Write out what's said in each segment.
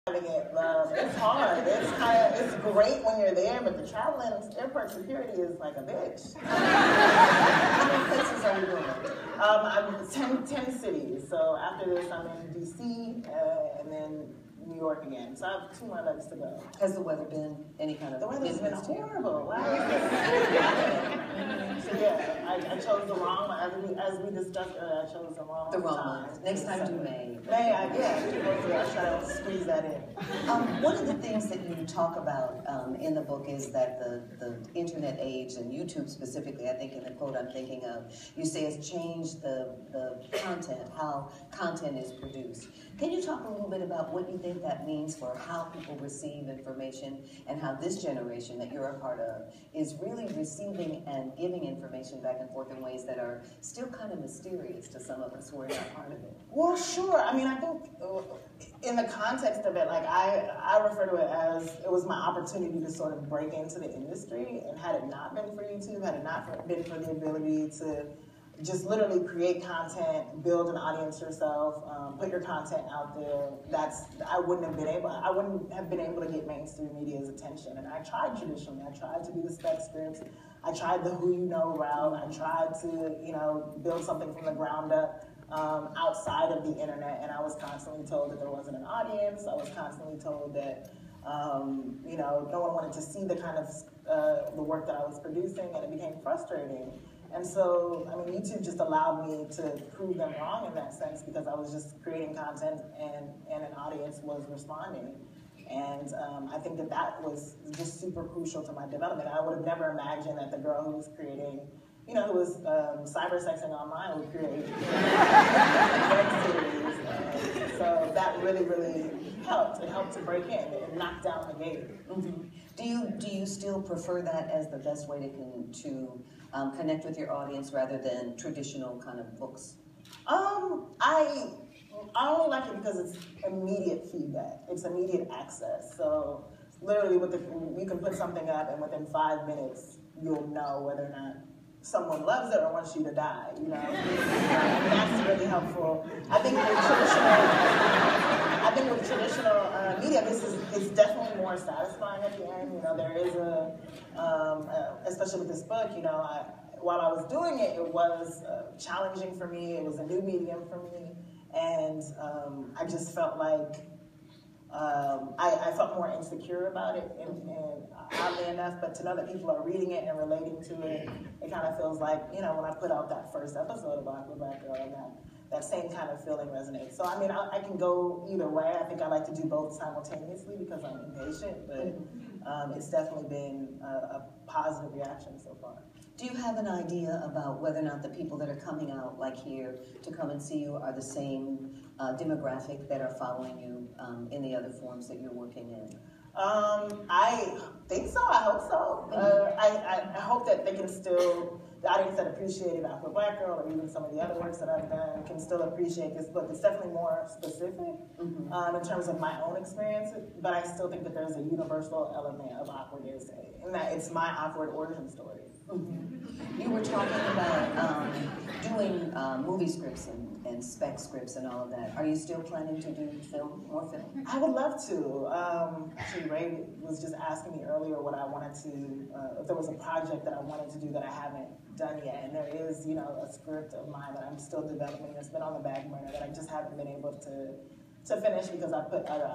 It's hard. It's great when you're there, but the travel and airport security is like a bitch. How many places are you doing? I'm 10 cities. So after this, I'm in DC and then New York again. So I have 2 more legs to go. Has the weather been any kind of? The weather's been horrible. Wow. So yeah, I chose the wrong, as we discussed earlier, I chose the wrong month. Next time do May. Hopefully I'll try to squeeze that in. One of the things that you talk about in the book is that the internet age, and YouTube specifically, I think in the quote I'm thinking of, you say has changed the content, how content is produced. Can you talk a little bit about what you think that means for how people receive information, and how this generation that you're a part of is really receiving and giving information back and forth in ways that are still kind of mysterious to some of us who are not part of it? Well, sure. I mean, I think in the context of it, like I refer to it as it was my opportunity to sort of break into the industry, and had it not been for YouTube, had it not been for the ability to just literally create content, build an audience yourself, put your content out there. I wouldn't have been able to get mainstream media's attention. And I tried traditionally. I tried to do the spec scripts. I tried the who you know route. I tried to build something from the ground up outside of the internet. And I was constantly told that there wasn't an audience. I was constantly told that no one wanted to see the kind of the work that I was producing, and it became frustrating. And so, I mean, YouTube just allowed me to prove them wrong in that sense, because I was just creating content and an audience was responding. And I think that was just super crucial to my development. I would have never imagined that the girl who was creating, who was cyber-sexing online would create a web series. And so that really, really helped. It helped to break in. It knocked down the gate. Mm-hmm. Do you still prefer that as the best way to connect with your audience rather than traditional kind of books? I only like it because it's immediate feedback. It's immediate access. So literally, you can put something up, and within 5 minutes, you'll know whether or not someone loves it or wants you to die. That's really helpful. I think with traditional media, this is definitely more satisfying at the end. There is especially with this book, while I was doing it, it was challenging for me. It was a new medium for me. And I just felt like I felt more insecure about it, and oddly enough, but to know that people are reading it and relating to it, it kind of feels like, when I put out that first episode of Aqua Black Girl, and that same kind of feeling resonates. So, I mean, I can go either way. I think I like to do both simultaneously because I'm impatient, but it's definitely been a positive reaction so far. Do you have an idea about whether or not the people that are coming out, like here, to come and see you are the same demographic that are following you in the other forms that you're working in? I think so. I hope so. I hope that they can still, the audience that appreciated Aqua Black Girl, or even some of the other works that I've done, can still appreciate this book. It's definitely more specific in terms of my own experience, but I still think that there's a universal element of awkwardness, in that it's my awkward origin story. You were talking about doing movie scripts and spec scripts and all of that. Are you still planning to do more film? I would love to. Actually, Ray was just asking me earlier what I wanted to, if there was a project that I wanted to do that I haven't done yet. And there is, a script of mine that I'm still developing that's been on the back burner that I just haven't been able to finish because I put other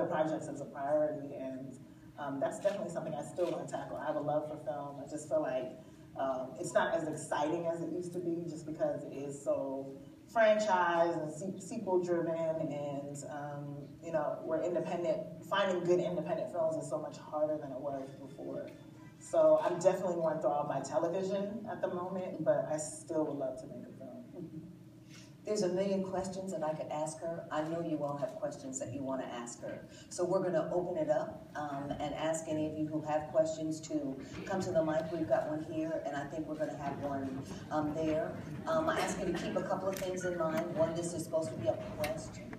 projects as a priority. And that's definitely something I still want to tackle. I have a love for film. I just feel like it's not as exciting as it used to be, just because it is so franchise and sequel driven, and we're independent. Finding good independent films is so much harder than it was before. So I'm definitely more enthralled by television at the moment, but I still would love to make a film. There's a million questions that I could ask her. I know you all have questions that you want to ask her. So we're going to open it up and ask any of you who have questions to come to the mic. We've got one here, and I think we're going to have one there. I ask you to keep a couple of things in mind. One, this is supposed to be a question.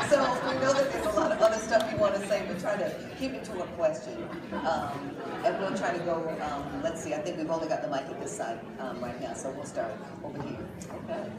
So we know that there's a lot of other stuff you want to say, but try to keep it to a question. And we'll try to go, let's see, I think we've only got the mic at this side right now, so we'll start over here. Okay.